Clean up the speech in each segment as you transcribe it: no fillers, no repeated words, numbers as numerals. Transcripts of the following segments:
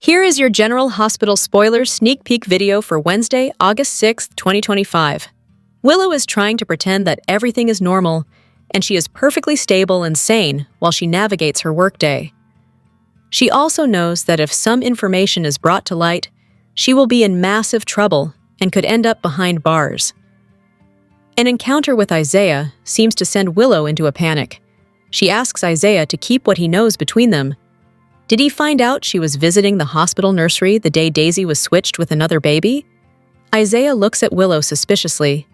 Here is your General Hospital spoilers sneak peek video for Wednesday, August 6, 2025. Willow is trying to pretend that everything is normal, and she is perfectly stable and sane while she navigates her workday. She also knows that if some information is brought to light, she will be in massive trouble and could end up behind bars. An encounter with Isaiah seems to send Willow into a panic. She asks Isaiah to keep what he knows between them. Did he find out she was visiting the hospital nursery the day Daisy was switched with another baby? Isaiah looks at Willow suspiciously.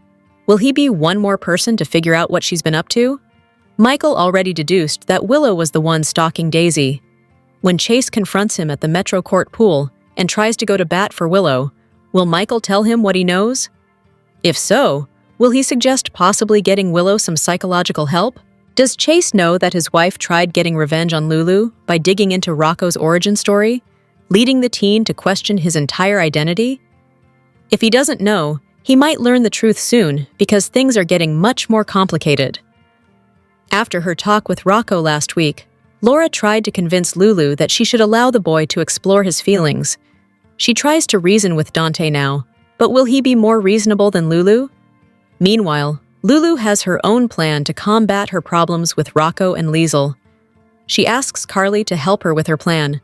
Will he be one more person to figure out what she's been up to? Michael already deduced that Willow was the one stalking Daisy. When Chase confronts him at the Metro Court pool and tries to go to bat for Willow, will Michael tell him what he knows? If so, will he suggest possibly getting Willow some psychological help? Does Chase know that his wife tried getting revenge on Lulu by digging into Rocco's origin story, leading the teen to question his entire identity? If he doesn't know, he might learn the truth soon because things are getting much more complicated. After her talk with Rocco last week, Laura tried to convince Lulu that she should allow the boy to explore his feelings. She tries to reason with Dante now, but will he be more reasonable than Lulu? Meanwhile, Lulu has her own plan to combat her problems with Rocco and Liesl. She asks Carly to help her with her plan.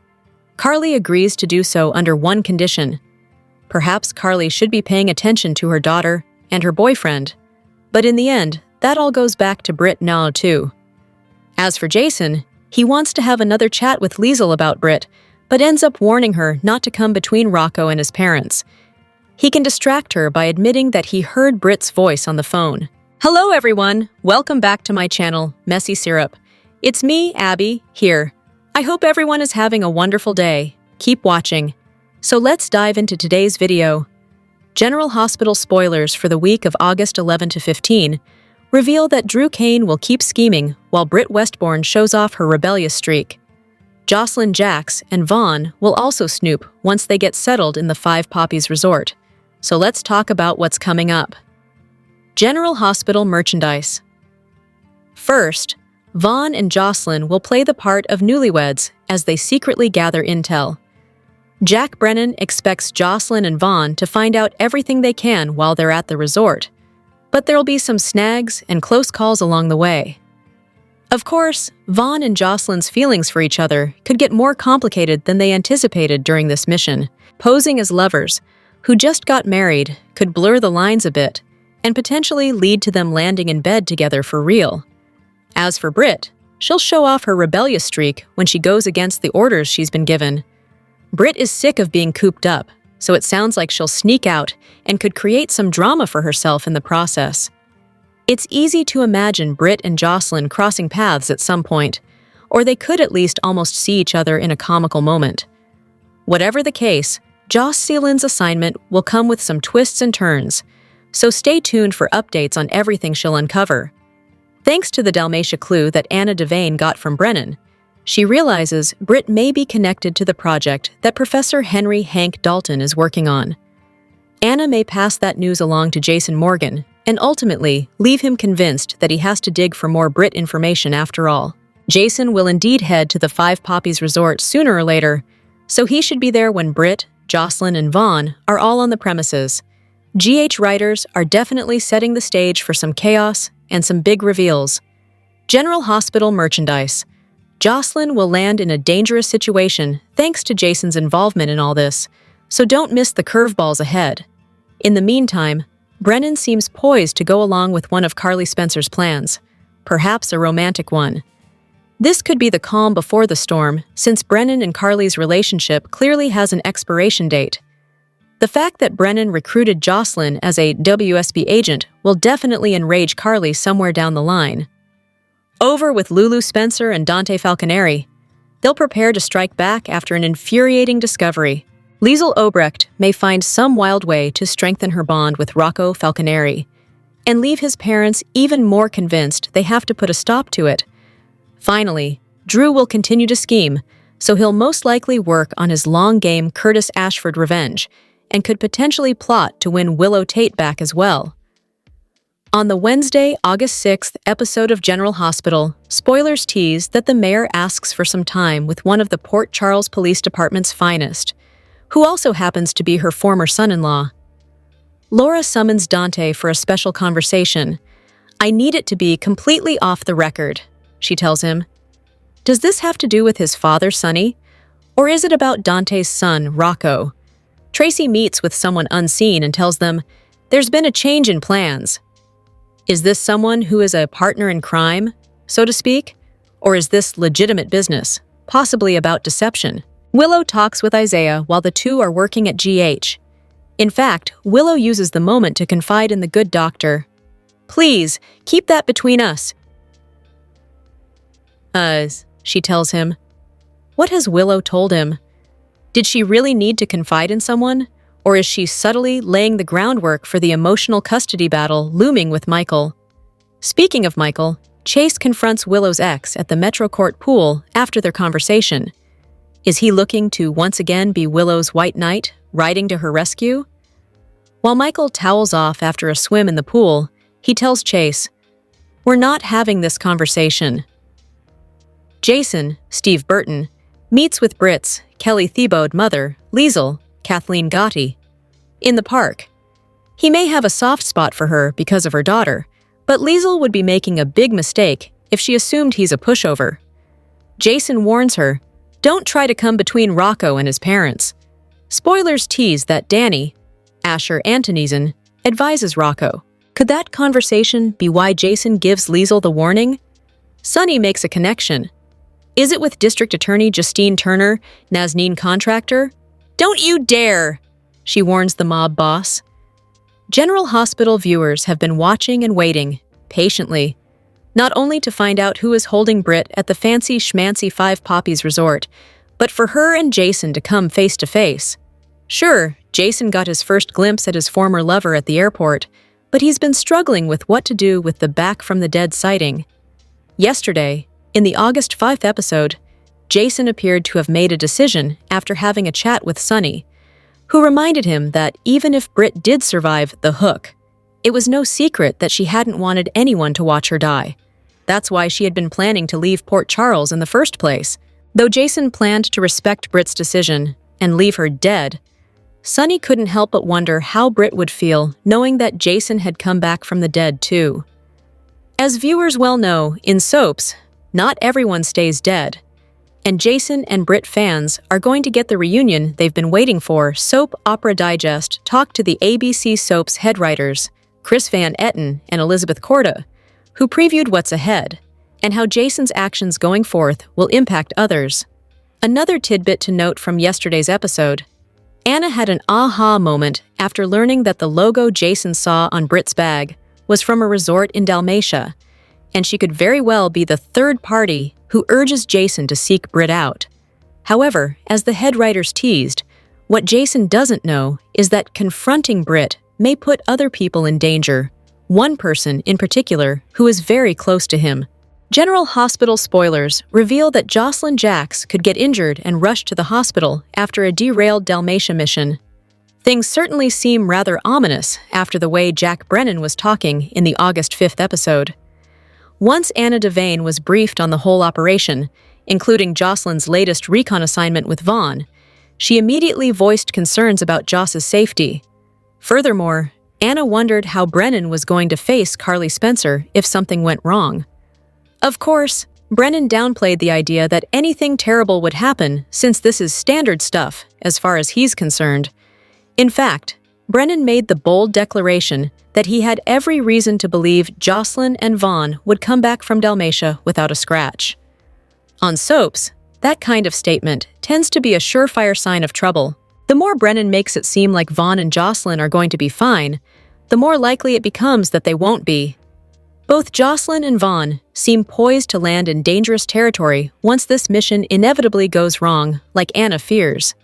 Carly agrees to do so under one condition. Perhaps Carly should be paying attention to her daughter and her boyfriend. But in the end, that all goes back to Britt now too. As for Jason, he wants to have another chat with Liesl about Britt, but ends up warning her not to come between Rocco and his parents. He can distract her by admitting that he heard Britt's voice on the phone. Hello everyone, welcome back to my channel, Messy Syrup. It's me, Abby, here. I hope everyone is having a wonderful day. Keep watching. So let's dive into today's video. General Hospital spoilers for the week of August 11 to 15 reveal that Drew Kane will keep scheming while Britt Westbourne shows off her rebellious streak. Jocelyn Jax and Vaughn will also snoop once they get settled in the Five Poppies Resort. So let's talk about what's coming up. General Hospital merchandise. First, Vaughn and Jocelyn will play the part of newlyweds as they secretly gather intel. Jack Brennan expects Jocelyn and Vaughn to find out everything they can while they're at the resort, but there'll be some snags and close calls along the way. Of course, Vaughn and Jocelyn's feelings for each other could get more complicated than they anticipated during this mission. Posing as lovers who just got married could blur the lines a bit and potentially lead to them landing in bed together for real. As for Britt, she'll show off her rebellious streak when she goes against the orders she's been given. Britt is sick of being cooped up, so it sounds like she'll sneak out and could create some drama for herself in the process. It's easy to imagine Britt and Jocelyn crossing paths at some point, or they could at least almost see each other in a comical moment. Whatever the case, Jocelyn's assignment will come with some twists and turns, so stay tuned for updates on everything she'll uncover. Thanks to the Dalmatia clue that Anna Devane got from Brennan, she realizes Britt may be connected to the project that Professor Henry Hank Dalton is working on. Anna may pass that news along to Jason Morgan and ultimately leave him convinced that he has to dig for more Britt information after all. Jason will indeed head to the Five Poppies Resort sooner or later, so he should be there when Britt, Jocelyn, and Vaughn are all on the premises. GH writers are definitely setting the stage for some chaos and some big reveals. General Hospital merchandise. Jocelyn will land in a dangerous situation thanks to Jason's involvement in all this, so don't miss the curveballs ahead. In the meantime, Brennan seems poised to go along with one of Carly Spencer's plans, perhaps a romantic one. This could be the calm before the storm, since Brennan and Carly's relationship clearly has an expiration date. The fact that Brennan recruited Jocelyn as a WSB agent will definitely enrage Carly somewhere down the line. Over with Lulu Spencer and Dante Falconeri. They'll prepare to strike back after an infuriating discovery. Liesl Obrecht may find some wild way to strengthen her bond with Rocco Falconeri and leave his parents even more convinced they have to put a stop to it. Finally, Drew will continue to scheme, so he'll most likely work on his long-game Curtis Ashford revenge and could potentially plot to win Willow Tate back as well. On the Wednesday, August 6th episode of General Hospital, spoilers tease that the mayor asks for some time with one of the Port Charles Police Department's finest, who also happens to be her former son-in-law. Laura summons Dante for a special conversation. "I need it to be completely off the record," she tells him. Does this have to do with his father, Sonny? Or is it about Dante's son, Rocco? Tracy meets with someone unseen and tells them, "There's been a change in plans." Is this someone who is a partner in crime, so to speak? Or is this legitimate business, possibly about deception? Willow talks with Isaiah while the two are working at GH. In fact, Willow uses the moment to confide in the good doctor. "Please, keep that between us." She tells him. What has Willow told him? Did she really need to confide in someone? Or is she subtly laying the groundwork for the emotional custody battle looming with Michael? Speaking of Michael, Chase confronts Willow's ex at the Metro Court pool after their conversation. Is he looking to once again be Willow's white knight, riding to her rescue? While Michael towels off after a swim in the pool, he tells Chase, "We're not having this conversation." Jason, Steve Burton, meets with Britt's, Kelly Thiebaud mother, Liesl, Kathleen Gotti, in the park. He may have a soft spot for her because of her daughter, but Liesl would be making a big mistake if she assumed he's a pushover. Jason warns her, "Don't try to come between Rocco and his parents." Spoilers tease that Danny, Asher Antonesen, advises Rocco. Could that conversation be why Jason gives Liesl the warning? Sonny makes a connection. Is it with District Attorney Justine Turner, Nazneen contractor? "Don't you dare!" she warns the mob boss. General Hospital viewers have been watching and waiting, patiently, not only to find out who is holding Britt at the fancy schmancy Five Poppies resort, but for her and Jason to come face to face. Sure, Jason got his first glimpse at his former lover at the airport, but he's been struggling with what to do with the back from the dead sighting. Yesterday, in the August 5th episode, Jason appeared to have made a decision after having a chat with Sonny, who reminded him that even if Britt did survive the hook, it was no secret that she hadn't wanted anyone to watch her die. That's why she had been planning to leave Port Charles in the first place. Though Jason planned to respect Britt's decision and leave her dead, Sonny couldn't help but wonder how Britt would feel knowing that Jason had come back from the dead too. As viewers well know, in soaps, not everyone stays dead, and Jason and Britt fans are going to get the reunion they've been waiting for. Soap Opera Digest talked to the ABC Soaps head writers, Chris Van Etten and Elizabeth Korda, who previewed what's ahead and how Jason's actions going forth will impact others. Another tidbit to note from yesterday's episode, Anna had an aha moment after learning that the logo Jason saw on Britt's bag was from a resort in Dalmatia, and she could very well be the third party who urges Jason to seek Britt out. However, as the head writers teased, what Jason doesn't know is that confronting Britt may put other people in danger, one person in particular who is very close to him. General Hospital spoilers reveal that Jocelyn Jacks could get injured and rushed to the hospital after a derailed Dalmatia mission. Things certainly seem rather ominous after the way Jack Brennan was talking in the August 5th episode. Once Anna Devane was briefed on the whole operation, including Jocelyn's latest recon assignment with Vaughn, she immediately voiced concerns about Joss's safety. Furthermore, Anna wondered how Brennan was going to face Carly Spencer if something went wrong. Of course, Brennan downplayed the idea that anything terrible would happen since this is standard stuff as far as he's concerned. In fact, Brennan made the bold declaration that he had every reason to believe Jocelyn and Vaughn would come back from Dalmatia without a scratch. On soaps, that kind of statement tends to be a surefire sign of trouble. The more Brennan makes it seem like Vaughn and Jocelyn are going to be fine, the more likely it becomes that they won't be. Both Jocelyn and Vaughn seem poised to land in dangerous territory once this mission inevitably goes wrong, like Anna fears.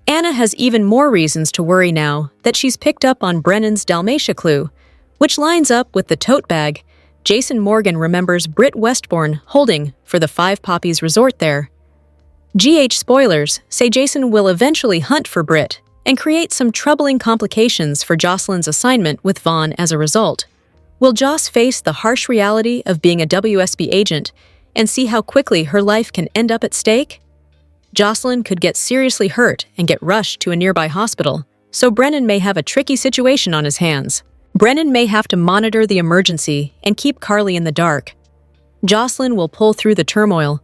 Anna has even more reasons to worry now that she's picked up on Brennan's Dalmatia clue, which lines up with the tote bag Jason Morgan remembers Britt Westbourne holding for the Five Poppies resort there. GH spoilers say Jason will eventually hunt for Britt and create some troubling complications for Jocelyn's assignment with Vaughn as a result. Will Joss face the harsh reality of being a WSB agent and see how quickly her life can end up at stake? Jocelyn could get seriously hurt and get rushed to a nearby hospital, so Brennan may have a tricky situation on his hands. Brennan may have to monitor the emergency and keep Carly in the dark. Jocelyn will pull through the turmoil,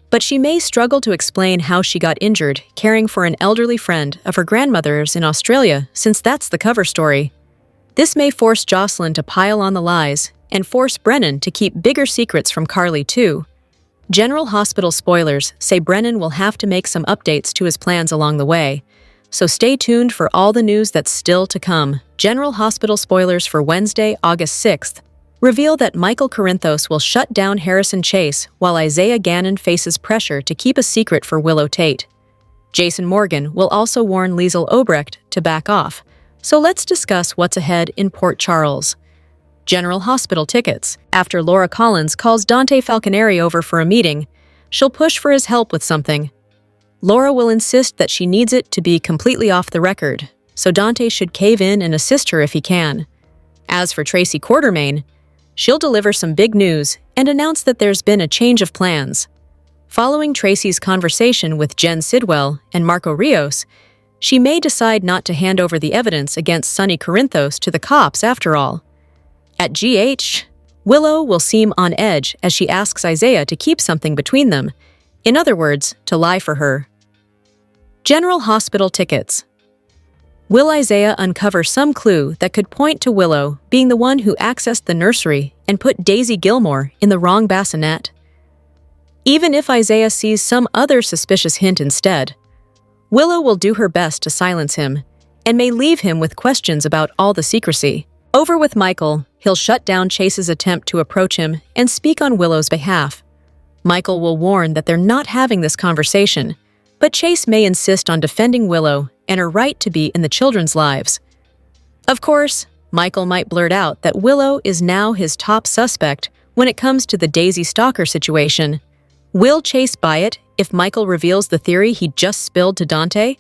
but she may struggle to explain how she got injured caring for an elderly friend of her grandmother's in Australia, since that's the cover story. This may force Jocelyn to pile on the lies and force Brennan to keep bigger secrets from Carly too. General Hospital spoilers say Brennan will have to make some updates to his plans along the way, so stay tuned for all the news that's still to come. General Hospital spoilers for Wednesday, August 6th, reveal that Michael Corinthos will shut down Harrison Chase while Isaiah Gannon faces pressure to keep a secret for Willow Tate. Jason Morgan will also warn Liesl Obrecht to back off, so let's discuss what's ahead in Port Charles. General Hospital tickets. After Laura Collins calls Dante Falconeri over for a meeting, she'll push for his help with something. Laura will insist that she needs it to be completely off the record, so Dante should cave in and assist her if he can. As for Tracy Quartermain, she'll deliver some big news and announce that there's been a change of plans. Following Tracy's conversation with Jen Sidwell and Marco Rios, she may decide not to hand over the evidence against Sonny Corinthos to the cops after all. At GH, Willow will seem on edge as she asks Isaiah to keep something between them, in other words, to lie for her. General Hospital tickets. Will Isaiah uncover some clue that could point to Willow being the one who accessed the nursery and put Daisy Gilmore in the wrong bassinet? Even if Isaiah sees some other suspicious hint instead, Willow will do her best to silence him and may leave him with questions about all the secrecy. Over with Michael, he'll shut down Chase's attempt to approach him and speak on Willow's behalf. Michael will warn that they're not having this conversation, but Chase may insist on defending Willow and her right to be in the children's lives. Of course, Michael might blurt out that Willow is now his top suspect when it comes to the Daisy stalker situation. Will Chase buy it if Michael reveals the theory he just spilled to Dante?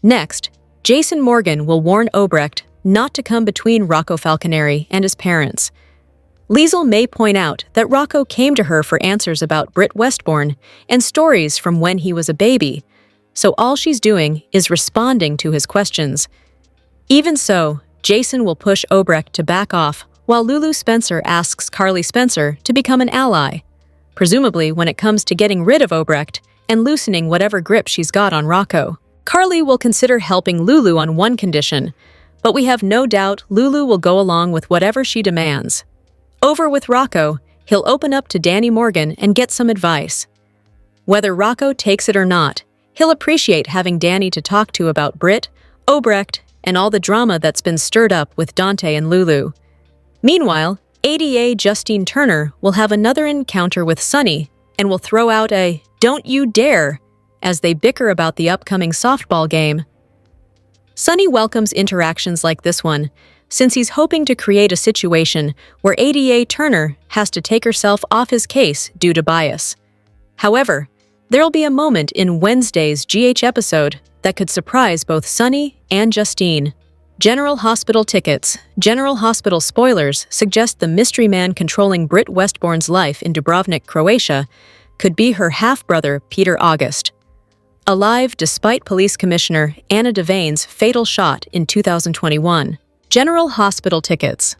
Next, Jason Morgan will warn Obrecht not to come between Rocco Falconeri and his parents. Liesl may point out that Rocco came to her for answers about Britt Westbourne and stories from when he was a baby, so all she's doing is responding to his questions. Even so, Jason will push Obrecht to back off while Lulu Spencer asks Carly Spencer to become an ally, presumably when it comes to getting rid of Obrecht and loosening whatever grip she's got on Rocco. Carly will consider helping Lulu on one condition, but we have no doubt Lulu will go along with whatever she demands. Over with Rocco, he'll open up to Danny Morgan and get some advice. Whether Rocco takes it or not, he'll appreciate having Danny to talk to about Britt, Obrecht, and all the drama that's been stirred up with Dante and Lulu. Meanwhile, ADA Justine Turner will have another encounter with Sonny and will throw out a "don't you dare" as they bicker about the upcoming softball game. Sonny welcomes interactions like this one, since he's hoping to create a situation where ADA Turner has to take herself off his case due to bias. However, there'll be a moment in Wednesday's GH episode that could surprise both Sonny and Justine. General Hospital tickets. General Hospital spoilers suggest the mystery man controlling Britt Westbourne's life in Dubrovnik, Croatia, could be her half-brother, Peter August. Alive despite Police Commissioner Anna Devane's fatal shot in 2021. General Hospital tickets.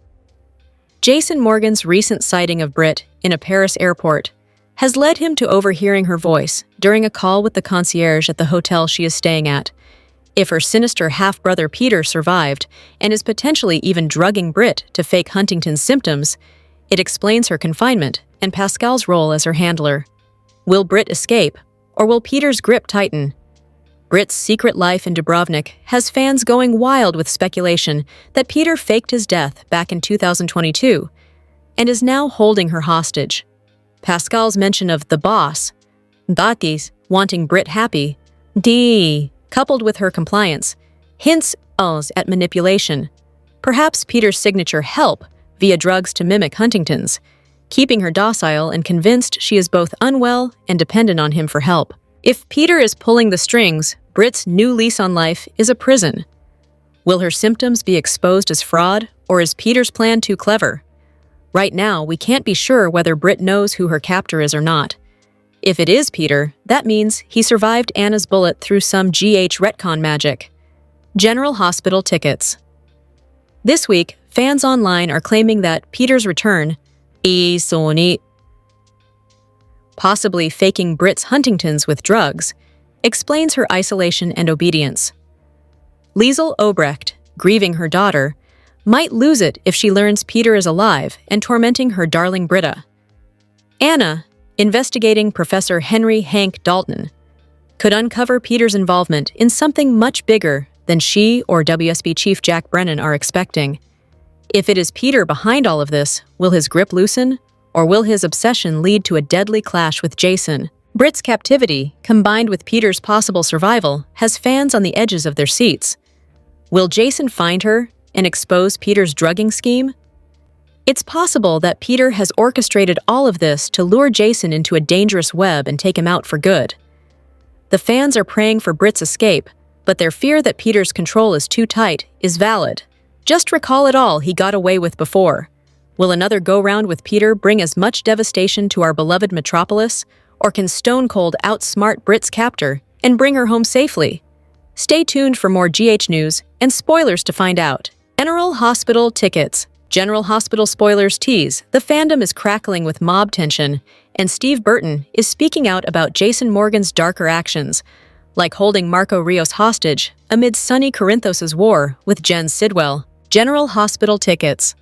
Jason Morgan's recent sighting of Britt in a Paris airport has led him to overhearing her voice during a call with the concierge at the hotel she is staying at. If her sinister half-brother Peter survived and is potentially even drugging Britt to fake Huntington's symptoms, it explains her confinement and Pascal's role as her handler. Will Britt escape, or will Peter's grip tighten? Britt's secret life in Dubrovnik has fans going wild with speculation that Peter faked his death back in 2022 and is now holding her hostage. Pascal's mention of the boss, Datis, wanting Britt happy, coupled with her compliance, hints at manipulation. Perhaps Peter's signature help via drugs to mimic Huntington's, keeping her docile and convinced she is both unwell and dependent on him for help. If Peter is pulling the strings, Britt's new lease on life is a prison. Will her symptoms be exposed as fraud, or is Peter's plan too clever? Right now, we can't be sure whether Britt knows who her captor is or not. If it is Peter, that means he survived Anna's bullet through some GH retcon magic. General Hospital tickets. This week, fans online are claiming that Peter's return, possibly faking Britt's Huntington's with drugs, explains her isolation and obedience. Liesel Obrecht, grieving her daughter, might lose it if she learns Peter is alive and tormenting her darling Britta. Anna, investigating Professor Henry Hank Dalton, could uncover Peter's involvement in something much bigger than she or WSB Chief Jack Brennan are expecting. If it is Peter behind all of this, will his grip loosen, or will his obsession lead to a deadly clash with Jason? Britt's captivity, combined with Peter's possible survival, has fans on the edges of their seats. Will Jason find her and expose Peter's drugging scheme? It's possible that Peter has orchestrated all of this to lure Jason into a dangerous web and take him out for good. The fans are praying for Britt's escape, but their fear that Peter's control is too tight is valid. Just recall it all he got away with before. Will another go-round with Peter bring as much devastation to our beloved metropolis, or can Stone Cold outsmart Britt's captor and bring her home safely? Stay tuned for more GH news and spoilers to find out. General Hospital tickets. General Hospital spoilers tease the fandom is crackling with mob tension, and Steve Burton is speaking out about Jason Morgan's darker actions, like holding Marco Rios hostage amid Sonny Corinthos' war with Jen Sidwell. General Hospital tickets.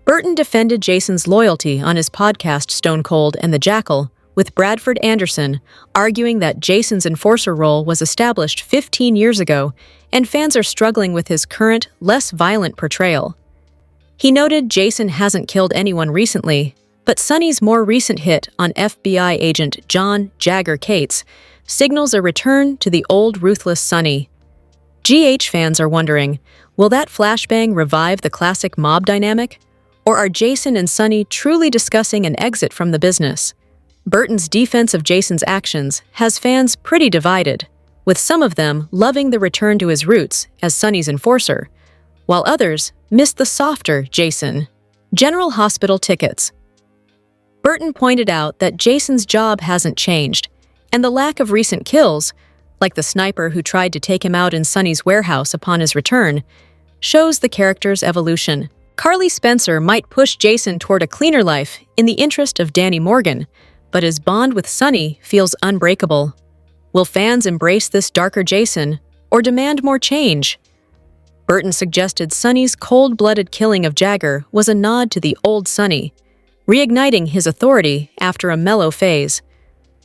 Burton defended Jason's loyalty on his podcast Stone Cold and the Jackal with Bradford Anderson, arguing that Jason's enforcer role was established 15 years ago and fans are struggling with his current, less violent portrayal. He noted Jason hasn't killed anyone recently, but Sonny's more recent hit on FBI agent John Jagger Cates signals a return to the old ruthless Sonny. GH fans are wondering, will that flashbang revive the classic mob dynamic? Or are Jason and Sonny truly discussing an exit from the business? Burton's defense of Jason's actions has fans pretty divided, with some of them loving the return to his roots as Sonny's enforcer, while others miss the softer Jason. General Hospital tickets. Burton pointed out that Jason's job hasn't changed, and the lack of recent kills, like the sniper who tried to take him out in Sonny's warehouse upon his return, shows the character's evolution. Carly Spencer might push Jason toward a cleaner life in the interest of Danny Morgan, but his bond with Sonny feels unbreakable. Will fans embrace this darker Jason, or demand more change? Burton suggested Sonny's cold-blooded killing of Jagger was a nod to the old Sonny, reigniting his authority after a mellow phase.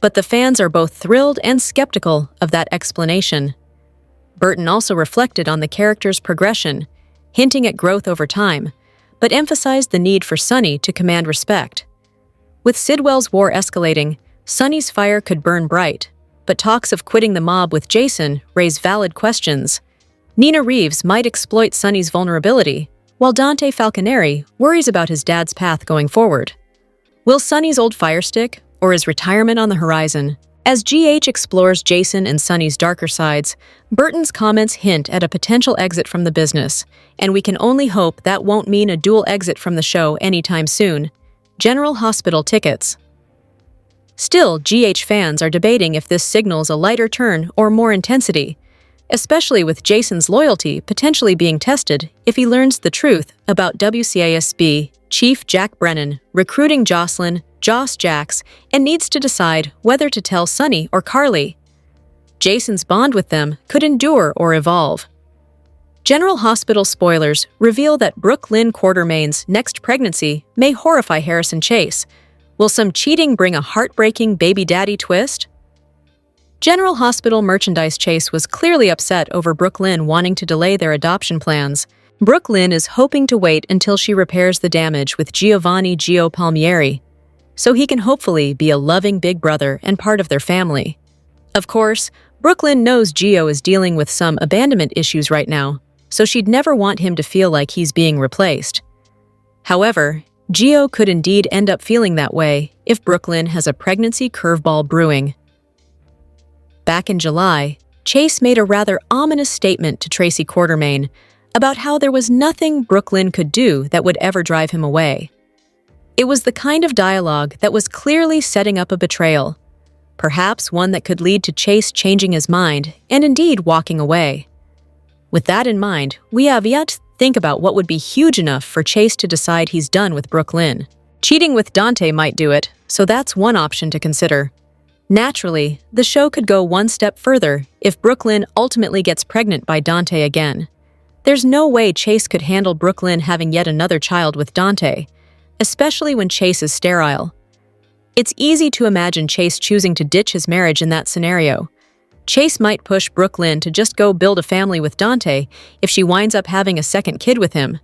But the fans are both thrilled and skeptical of that explanation. Burton also reflected on the character's progression, hinting at growth over time, but emphasized the need for Sonny to command respect. With Sidwell's war escalating, Sonny's fire could burn bright, but talks of quitting the mob with Jason raise valid questions. Nina Reeves might exploit Sonny's vulnerability, while Dante Falconeri worries about his dad's path going forward. Will Sonny's old fire stick, or is retirement on the horizon? As GH explores Jason and Sonny's darker sides, Burton's comments hint at a potential exit from the business, and we can only hope that won't mean a dual exit from the show anytime soon. General Hospital tickets. Still, GH fans are debating if this signals a lighter turn or more intensity, especially with Jason's loyalty potentially being tested if he learns the truth about WCASB Chief Jack Brennan recruiting Jocelyn, Joss Jacks, and needs to decide whether to tell Sonny or Carly. Jason's bond with them could endure or evolve. General Hospital spoilers reveal that Brooke Lynn Quartermain's next pregnancy may horrify Harrison Chase. Will some cheating bring a heartbreaking baby daddy twist? General Hospital merchandise Chase was clearly upset over Brooke Lynn wanting to delay their adoption plans. Brooke Lynn is hoping to wait until she repairs the damage with Giovanni Gio Palmieri, so he can hopefully be a loving big brother and part of their family. Of course, Brooke Lynn knows Gio is dealing with some abandonment issues right now, so she'd never want him to feel like he's being replaced. However, Gio could indeed end up feeling that way if Brooke Lynn has a pregnancy curveball brewing. Back in July, Chase made a rather ominous statement to Tracy Quartermain about how there was nothing Brooke Lynn could do that would ever drive him away. It was the kind of dialogue that was clearly setting up a betrayal, perhaps one that could lead to Chase changing his mind and indeed walking away. With that in mind, we have yet to think about what would be huge enough for Chase to decide he's done with Brooklyn. Cheating with Dante might do it, so that's one option to consider. Naturally, the show could go one step further if Brooklyn ultimately gets pregnant by Dante again. There's no way Chase could handle Brooklyn having yet another child with Dante, especially when Chase is sterile. It's easy to imagine Chase choosing to ditch his marriage in that scenario. Chase might push Brooklyn to just go build a family with Dante if she winds up having a second kid with him.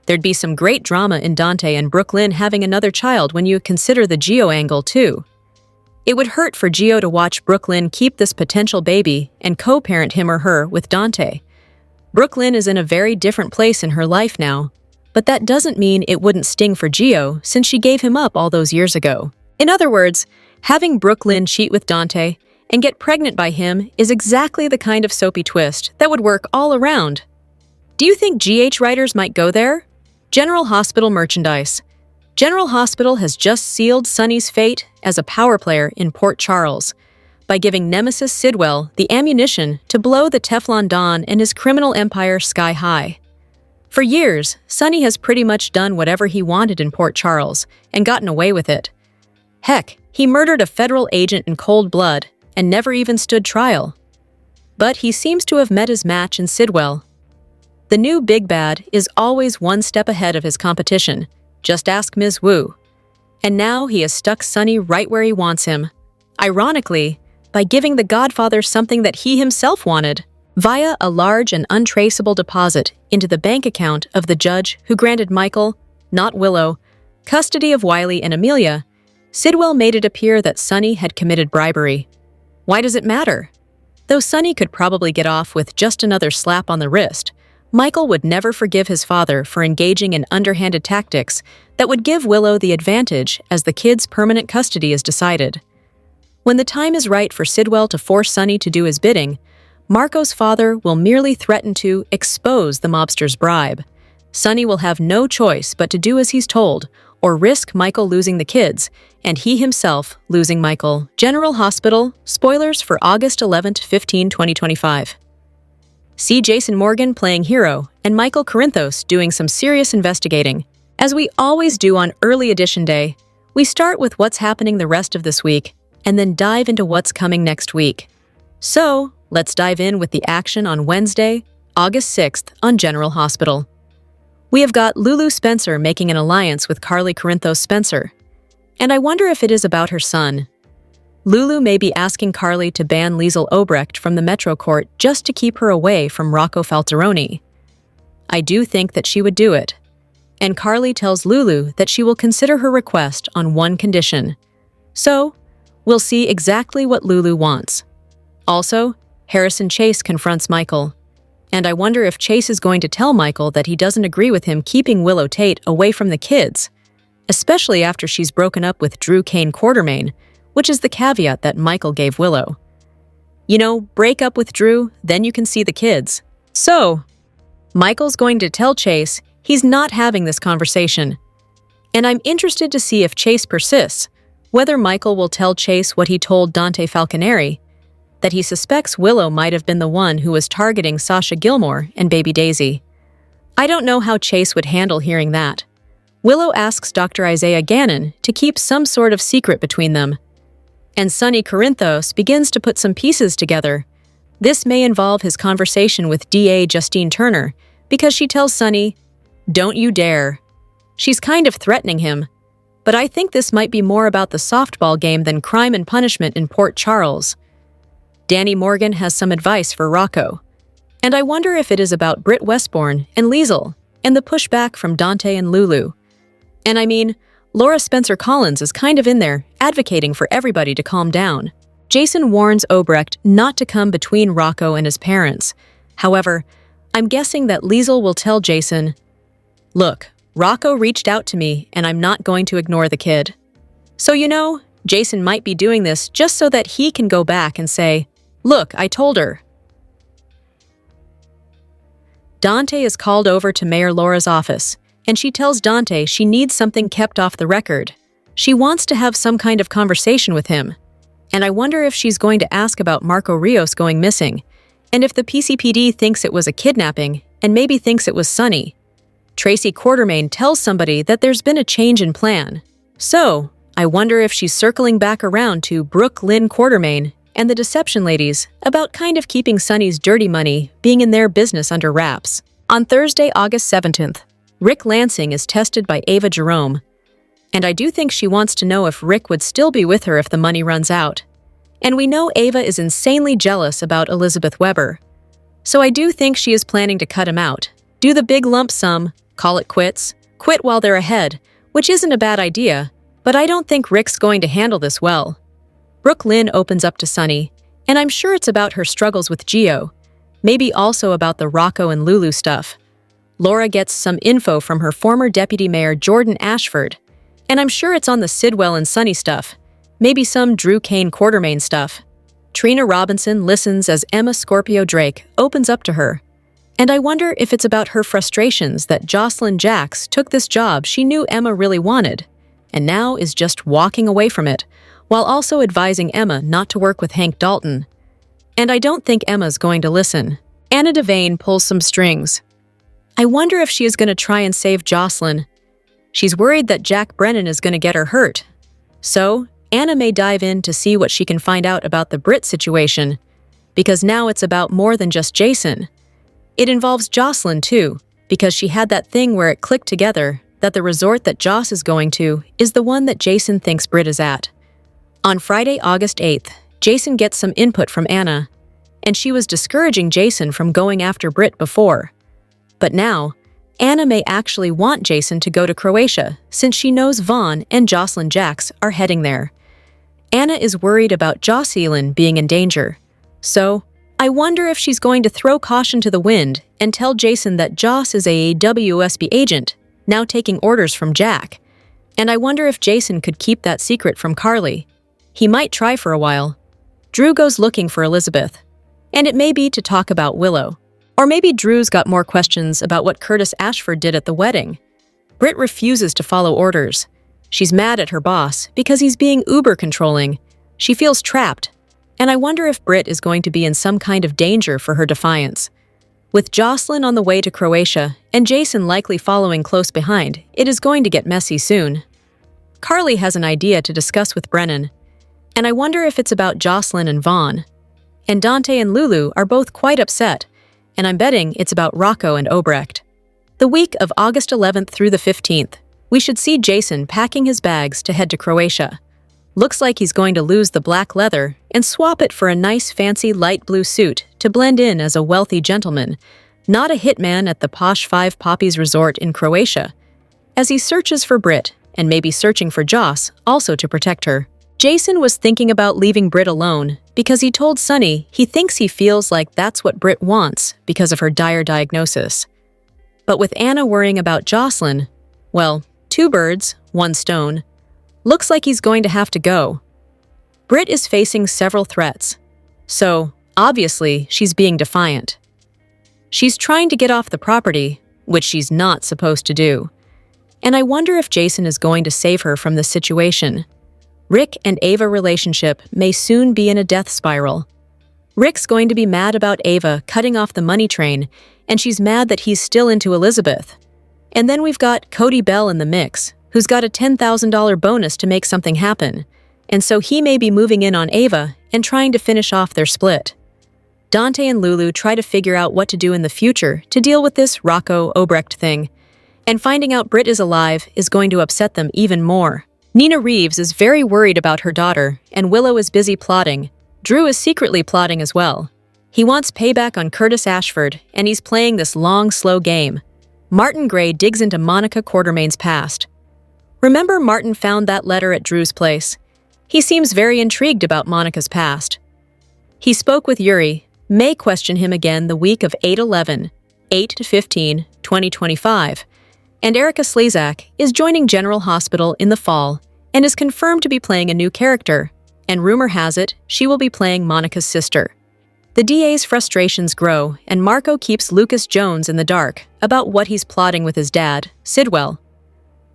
There'd be some great drama in Dante and Brooklyn having another child when you consider the Gio angle too. It would hurt for Gio to watch Brooklyn keep this potential baby and co-parent him or her with Dante. Brooklyn is in a very different place in her life now, but that doesn't mean it wouldn't sting for Gio since she gave him up all those years ago. In other words, having Brooklyn cheat with Dante and get pregnant by him is exactly the kind of soapy twist that would work all around. Do you think GH writers might go there? General Hospital merchandise. General Hospital has just sealed Sonny's fate as a power player in Port Charles by giving Nemesis Sidwell the ammunition to blow the Teflon Don and his criminal empire sky high. For years, Sonny has pretty much done whatever he wanted in Port Charles and gotten away with it. Heck, he murdered a federal agent in cold blood and never even stood trial. But he seems to have met his match in Sidwell. The new big bad is always one step ahead of his competition. Just ask Ms. Wu. And now he has stuck Sonny right where he wants him. Ironically, by giving the Godfather something that he himself wanted, via a large and untraceable deposit into the bank account of the judge who granted Michael, not Willow, custody of Wiley and Amelia. Sidwell made it appear that Sonny had committed bribery. Why does it matter? Though Sonny could probably get off with just another slap on the wrist, Michael would never forgive his father for engaging in underhanded tactics that would give Willow the advantage as the kid's permanent custody is decided. When the time is right for Sidwell to force Sonny to do his bidding, Marco's father will merely threaten to expose the mobster's bribe. Sonny will have no choice but to do as he's told, or risk Michael losing the kids, and he himself losing Michael. General Hospital, spoilers for August 11th, 2025. See Jason Morgan playing hero and Michael Corinthos doing some serious investigating. As we always do on early edition day, we start with what's happening the rest of this week and then dive into what's coming next week. So, let's dive in with the action on Wednesday, August 6th on General Hospital. We have got Lulu Spencer making an alliance with Carly Corinthos Spencer, and I wonder if it is about her son. Lulu may be asking Carly to ban Liesl Obrecht from the Metro Court just to keep her away from Rocco Falteroni. I do think that she would do it, and Carly tells Lulu that she will consider her request on one condition. So, we'll see exactly what Lulu wants. Also, Harrison Chase confronts Michael, and I wonder if Chase is going to tell Michael that he doesn't agree with him keeping Willow Tate away from the kids, especially after she's broken up with Drew Kane Quartermain, which is the caveat that Michael gave Willow. You know, break up with Drew, then you can see the kids. So, Michael's going to tell Chase he's not having this conversation. And I'm interested to see if Chase persists, whether Michael will tell Chase what he told Dante Falconeri, that he suspects Willow might have been the one who was targeting Sasha Gilmore and baby Daisy. I don't know how Chase would handle hearing that. Willow asks Dr. Isaiah Gannon to keep some sort of secret between them, and Sonny Corinthos begins to put some pieces together. This may involve his conversation with DA Justine Turner, because she tells Sonny, "Don't you dare." She's kind of threatening him, but I think this might be more about the softball game than crime and punishment in Port Charles. Danny Morgan has some advice for Rocco, and I wonder if it is about Britt Westbourne and Liesl, and the pushback from Dante and Lulu. And I mean, Laura Spencer Collins is kind of in there, advocating for everybody to calm down. Jason warns Obrecht not to come between Rocco and his parents. However, I'm guessing that Liesl will tell Jason, "Look, Rocco reached out to me and I'm not going to ignore the kid." So you know, Jason might be doing this just so that he can go back and say, "Look, I told her." Dante is called over to Mayor Laura's office, and she tells Dante she needs something kept off the record. She wants to have some kind of conversation with him. And I wonder if she's going to ask about Marco Rios going missing, and if the PCPD thinks it was a kidnapping, and maybe thinks it was Sunny. Tracy Quartermain tells somebody that there's been a change in plan. So, I wonder if she's circling back around to Brooke Lynn Quartermain and the Deception Ladies about kind of keeping Sunny's dirty money being in their business under wraps. On Thursday, August 17th, Rick Lansing is tested by Ava Jerome. And I do think she wants to know if Rick would still be with her if the money runs out. And we know Ava is insanely jealous about Elizabeth Weber. So I do think she is planning to cut him out, do the big lump sum, call it quits, quit while they're ahead, which isn't a bad idea, but I don't think Rick's going to handle this well. Brooke Lynn opens up to Sunny, and I'm sure it's about her struggles with Gio, maybe also about the Rocco and Lulu stuff. Laura gets some info from her former deputy mayor Jordan Ashford, and I'm sure it's on the Sidwell and Sunny stuff, maybe some Drew Kane Quartermain stuff. Trina Robinson listens as Emma Scorpio Drake opens up to her, and I wonder if it's about her frustrations that Jocelyn Jacks took this job she knew Emma really wanted, and now is just walking away from it, while also advising Emma not to work with Hank Dalton. And I don't think Emma's going to listen. Anna Devane pulls some strings. I wonder if she is going to try and save Jocelyn. She's worried that Jack Brennan is going to get her hurt. So, Anna may dive in to see what she can find out about the Brit situation, because now it's about more than just Jason. It involves Jocelyn too, because she had that thing where it clicked together that the resort that Joss is going to is the one that Jason thinks Brit is at. On Friday, August 8th, Jason gets some input from Anna, and she was discouraging Jason from going after Brit before. But now, Anna may actually want Jason to go to Croatia since she knows Vaughn and Jocelyn Jacks are heading there. Anna is worried about Jocelyn being in danger. So, I wonder if she's going to throw caution to the wind and tell Jason that Joss is a WSB agent, now taking orders from Jack. And I wonder if Jason could keep that secret from Carly. He might try for a while. Drew goes looking for Elizabeth. And it may be to talk about Willow. Or maybe Drew's got more questions about what Curtis Ashford did at the wedding. Britt refuses to follow orders. She's mad at her boss because he's being uber controlling. She feels trapped. And I wonder if Britt is going to be in some kind of danger for her defiance. With Jocelyn on the way to Croatia and Jason likely following close behind, it is going to get messy soon. Carly has an idea to discuss with Brennan. And I wonder if it's about Jocelyn and Vaughn. And Dante and Lulu are both quite upset, and I'm betting it's about Rocco and Obrecht. The week of August 11th through the 15th, we should see Jason packing his bags to head to Croatia. Looks like he's going to lose the black leather and swap it for a nice fancy light blue suit to blend in as a wealthy gentleman, not a hitman at the posh Five Poppies resort in Croatia, as he searches for Britt and maybe searching for Joss also to protect her. Jason was thinking about leaving Britt alone because he told Sunny he thinks he feels like that's what Britt wants because of her dire diagnosis. But with Anna worrying about Jocelyn, well, two birds, one stone, looks like he's going to have to go. Britt is facing several threats, so obviously she's being defiant. She's trying to get off the property, which she's not supposed to do. And I wonder if Jason is going to save her from this situation. Rick and Ava relationship may soon be in a death spiral. Rick's going to be mad about Ava cutting off the money train, and she's mad that he's still into Elizabeth. And then we've got Cody Bell in the mix, who's got a $10,000 bonus to make something happen, and so he may be moving in on Ava and trying to finish off their split. Dante and Lulu try to figure out what to do in the future to deal with this Rocco Obrecht thing, and finding out Britt is alive is going to upset them even more. Nina Reeves is very worried about her daughter, and Willow is busy plotting. Drew is secretly plotting as well. He wants payback on Curtis Ashford, and he's playing this long, slow game. Martin Gray digs into Monica Quartermain's past. Remember Martin found that letter at Drew's place? He seems very intrigued about Monica's past. He spoke with Yuri, may question him again the week of 8/11, 8/15, 2025, and Erica Slezak is joining General Hospital in the fall and is confirmed to be playing a new character, and rumor has it she will be playing Monica's sister. The DA's frustrations grow, and Marco keeps Lucas Jones in the dark about what he's plotting with his dad, Sidwell.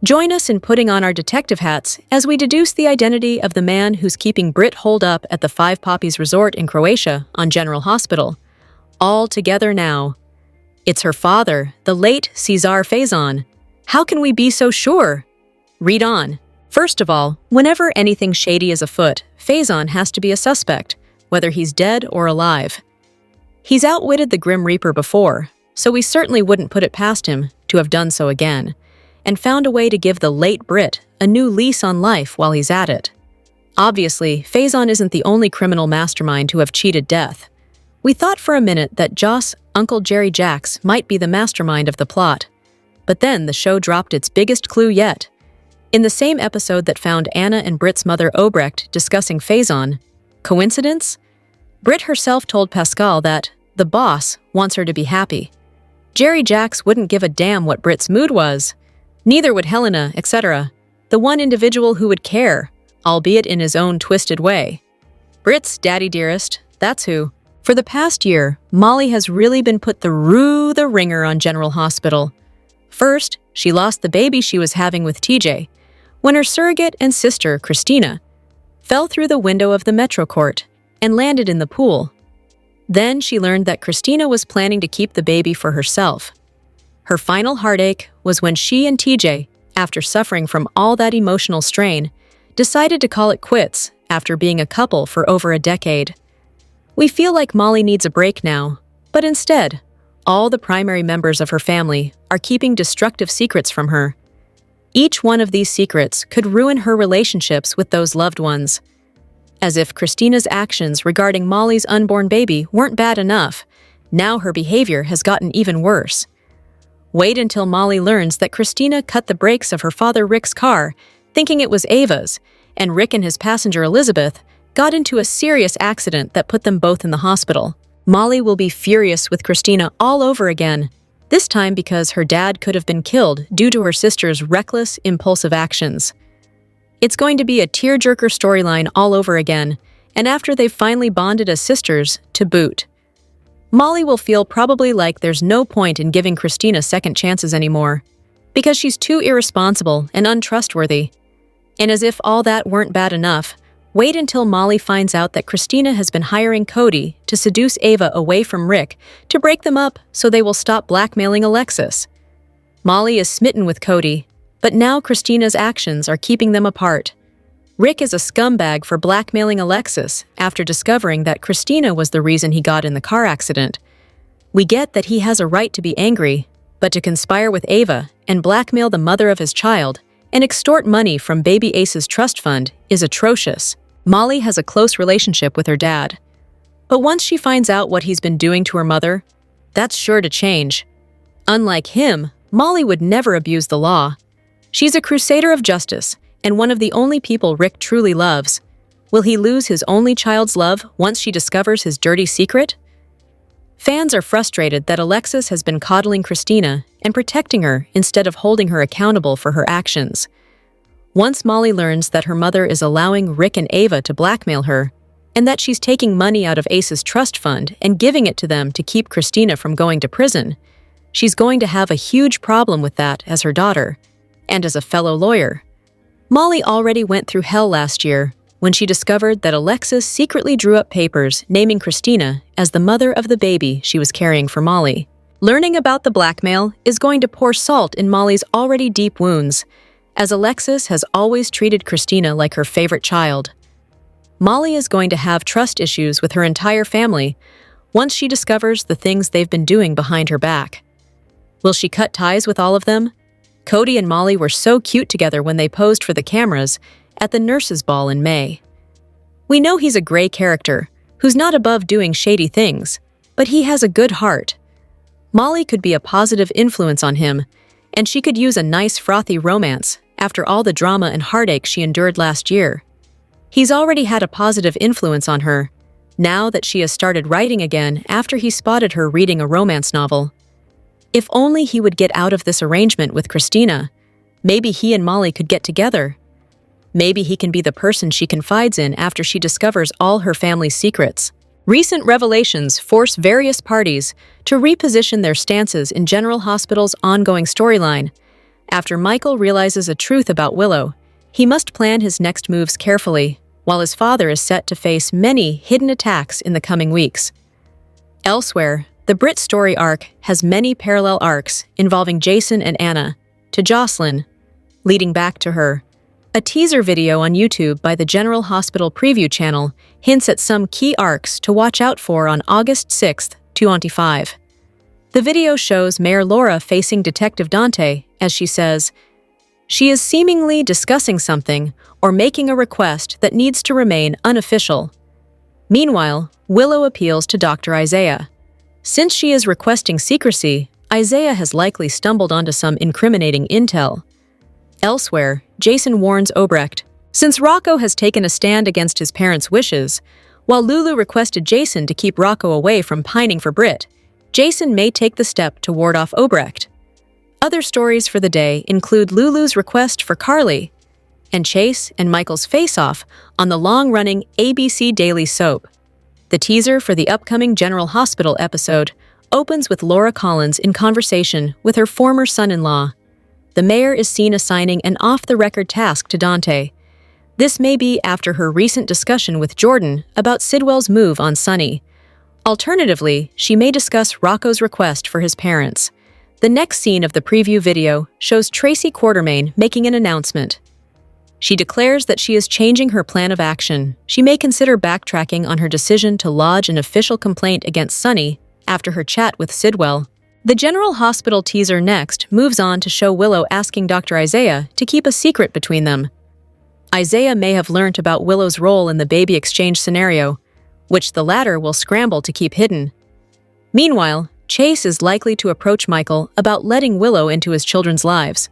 Join us in putting on our detective hats as we deduce the identity of the man who's keeping Britt holed up at the Five Poppies Resort in Croatia on General Hospital. All together now. It's her father, the late Cesar Faison. How can we be so sure? Read on. First of all, whenever anything shady is afoot, Faison has to be a suspect, whether he's dead or alive. He's outwitted the Grim Reaper before, so we certainly wouldn't put it past him to have done so again, and found a way to give the late Britt a new lease on life while he's at it. Obviously, Faison isn't the only criminal mastermind to have cheated death. We thought for a minute that Joss' Uncle Jerry Jacks might be the mastermind of the plot, but then the show dropped its biggest clue yet. In the same episode that found Anna and Britt's mother Obrecht discussing Faison, coincidence? Britt herself told Pascal that the boss wants her to be happy. Jerry Jacks wouldn't give a damn what Britt's mood was. Neither would Helena, etc. The one individual who would care, albeit in his own twisted way. Britt's daddy dearest, that's who. For the past year, Molly has really been put through the ringer on General Hospital. First, she lost the baby she was having with TJ, when her surrogate and sister, Christina, fell through the window of the Metro Court and landed in the pool. Then she learned that Christina was planning to keep the baby for herself. Her final heartache was when she and TJ, after suffering from all that emotional strain, decided to call it quits after being a couple for over a decade. We feel like Molly needs a break now, but instead, all the primary members of her family are keeping destructive secrets from her. Each one of these secrets could ruin her relationships with those loved ones. As if Christina's actions regarding Molly's unborn baby weren't bad enough, now her behavior has gotten even worse. Wait until Molly learns that Christina cut the brakes of her father Rick's car, thinking it was Ava's, and Rick and his passenger Elizabeth got into a serious accident that put them both in the hospital. Molly will be furious with Christina all over again, this time because her dad could have been killed due to her sister's reckless, impulsive actions. It's going to be a tearjerker storyline all over again, and after they've finally bonded as sisters, to boot. Molly will feel probably like there's no point in giving Christina second chances anymore, because she's too irresponsible and untrustworthy. And as if all that weren't bad enough, wait until Molly finds out that Christina has been hiring Cody to seduce Ava away from Rick to break them up so they will stop blackmailing Alexis. Molly is smitten with Cody, but now Christina's actions are keeping them apart. Rick is a scumbag for blackmailing Alexis after discovering that Christina was the reason he got in the car accident. We get that he has a right to be angry, but to conspire with Ava and blackmail the mother of his child and extort money from Baby Ace's trust fund is atrocious. Molly has a close relationship with her dad. But once she finds out what he's been doing to her mother, that's sure to change. Unlike him, Molly would never abuse the law. She's a crusader of justice and one of the only people Rick truly loves. Will he lose his only child's love once she discovers his dirty secret? Fans are frustrated that Alexis has been coddling Christina and protecting her instead of holding her accountable for her actions. Once Molly learns that her mother is allowing Rick and Ava to blackmail her, and that she's taking money out of Ace's trust fund and giving it to them to keep Christina from going to prison, she's going to have a huge problem with that as her daughter, and as a fellow lawyer. Molly already went through hell last year when she discovered that Alexis secretly drew up papers naming Christina as the mother of the baby she was carrying for Molly. Learning about the blackmail is going to pour salt in Molly's already deep wounds, as Alexis has always treated Christina like her favorite child. Molly is going to have trust issues with her entire family once she discovers the things they've been doing behind her back. Will she cut ties with all of them? Cody and Molly were so cute together when they posed for the cameras at the nurses' ball in May. We know he's a gray character who's not above doing shady things, but he has a good heart. Molly could be a positive influence on him, and she could use a nice frothy romance after all the drama and heartache she endured last year. He's already had a positive influence on her, now that she has started writing again after he spotted her reading a romance novel. If only he would get out of this arrangement with Christina, maybe he and Molly could get together. Maybe he can be the person she confides in after she discovers all her family's secrets. Recent revelations force various parties to reposition their stances in General Hospital's ongoing storyline. After Michael realizes a truth about Willow, he must plan his next moves carefully, while his father is set to face many hidden attacks in the coming weeks. Elsewhere, the Brit story arc has many parallel arcs involving Jason and Anna, to Jocelyn, leading back to her. A teaser video on YouTube by the General Hospital Preview channel hints at some key arcs to watch out for on August 6, 2025. The video shows Mayor Laura facing Detective Dante as she says, she is seemingly discussing something or making a request that needs to remain unofficial. Meanwhile, Willow appeals to Dr. Isaiah. Since she is requesting secrecy, Isaiah has likely stumbled onto some incriminating intel. Elsewhere, Jason warns Obrecht. Since Rocco has taken a stand against his parents' wishes, while Lulu requested Jason to keep Rocco away from pining for Britt, Jason may take the step to ward off Obrecht. Other stories for the day include Lulu's request for Carly, and Chase and Michael's face-off on the long-running ABC Daily soap. The teaser for the upcoming General Hospital episode opens with Laura Collins in conversation with her former son-in-law. The mayor is seen assigning an off-the-record task to Dante. This may be after her recent discussion with Jordan about Sidwell's move on Sunny. Alternatively, she may discuss Rocco's request for his parents. The next scene of the preview video shows Tracy Quartermain making an announcement. She declares that she is changing her plan of action. She may consider backtracking on her decision to lodge an official complaint against Sunny after her chat with Sidwell. The General Hospital teaser next moves on to show Willow asking Dr. Isaiah to keep a secret between them. Isaiah may have learnt about Willow's role in the baby exchange scenario, which the latter will scramble to keep hidden. Meanwhile, Chase is likely to approach Michael about letting Willow into his children's lives.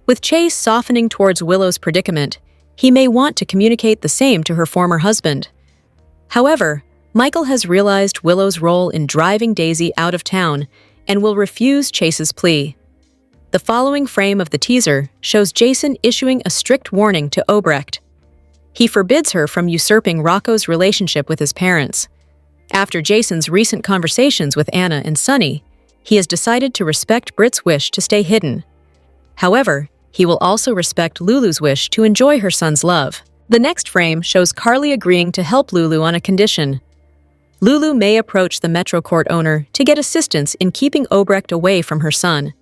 With Chase softening towards Willow's predicament, he may want to communicate the same to her former husband. However, Michael has realized Willow's role in driving Daisy out of town and will refuse Chase's plea. The following frame of the teaser shows Jason issuing a strict warning to Obrecht. He forbids her from usurping Rocco's relationship with his parents. After Jason's recent conversations with Anna and Sunny, he has decided to respect Britt's wish to stay hidden. However, he will also respect Lulu's wish to enjoy her son's love. The next frame shows Carly agreeing to help Lulu on a condition. Lulu may approach the Metro Court owner to get assistance in keeping Obrecht away from her son.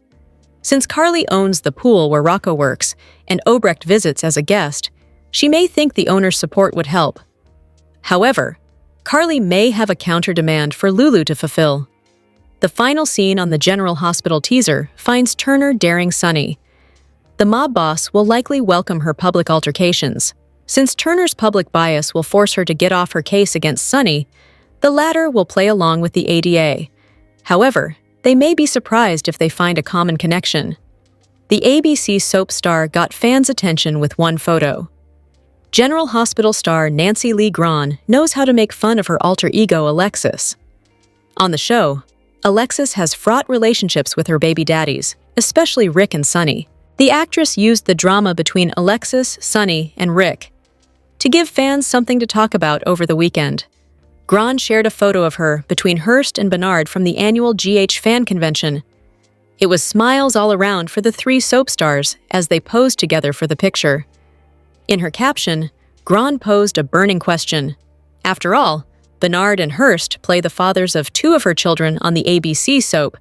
Since Carly owns the pool where Rocco works and Obrecht visits as a guest, she may think the owner's support would help. However, Carly may have a counter-demand for Lulu to fulfill. The final scene on the General Hospital teaser finds Turner daring Sunny. The mob boss will likely welcome her public altercations. Since Turner's public bias will force her to get off her case against Sunny, the latter will play along with the ADA. However, they may be surprised if they find a common connection. The ABC soap star got fans' attention with one photo. General Hospital star Nancy Lee Grahn knows how to make fun of her alter ego Alexis. On the show, Alexis has fraught relationships with her baby daddies, especially Rick and Sunny. The actress used the drama between Alexis, Sunny, and Rick to give fans something to talk about over the weekend. Grahn shared a photo of her between Hearst and Bernard from the annual GH fan convention. It was smiles all around for the three soap stars as they posed together for the picture. In her caption, Grahn posed a burning question. After all, Bernard and Hearst play the fathers of two of her children on the ABC soap.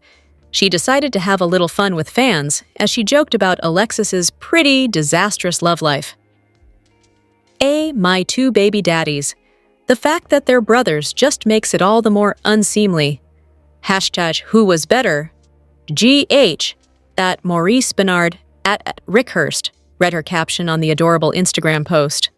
She decided to have a little fun with fans as she joked about Alexis's pretty, disastrous love life. My two baby daddies. The fact that they're brothers just makes it all the more unseemly. Hashtag who was better? GH. That Maurice Bernard at Rick Hearst read her caption on the adorable Instagram post.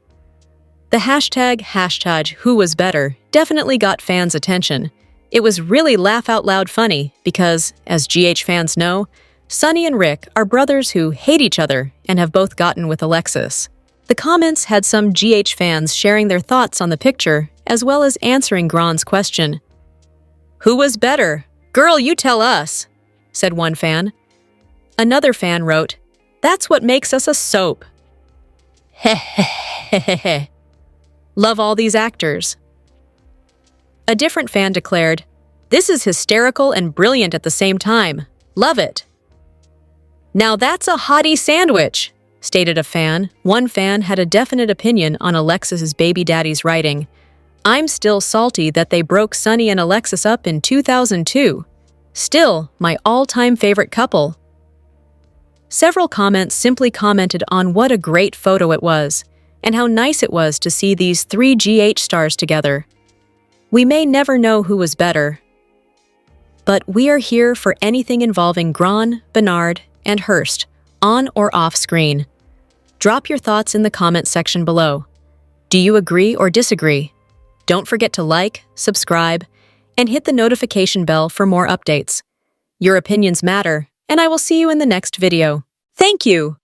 The hashtag who was better definitely got fans' attention. It was really laugh-out-loud funny because, as GH fans know, Sunny and Rick are brothers who hate each other and have both gotten with Alexis. The comments had some GH fans sharing their thoughts on the picture, as well as answering Grahn's question. Who was better? Girl, you tell us, said one fan. Another fan wrote, that's what makes us a soap. Heh heh heh heh heh. Love all these actors. A different fan declared, "This is hysterical and brilliant at the same time. Love it." "Now that's a hottie sandwich," stated a fan. One fan had a definite opinion on Alexis's baby daddy's writing. "I'm still salty that they broke Sunny and Alexis up in 2002. Still, my all-time favorite couple." Several comments simply commented on what a great photo it was, and how nice it was to see these three GH stars together. We may never know who was better, but we are here for anything involving Gran, Bernard, and Hurst, on or off screen. Drop your thoughts in the comments section below. Do you agree or disagree? Don't forget to like, subscribe, and hit the notification bell for more updates. Your opinions matter, and I will see you in the next video. Thank you!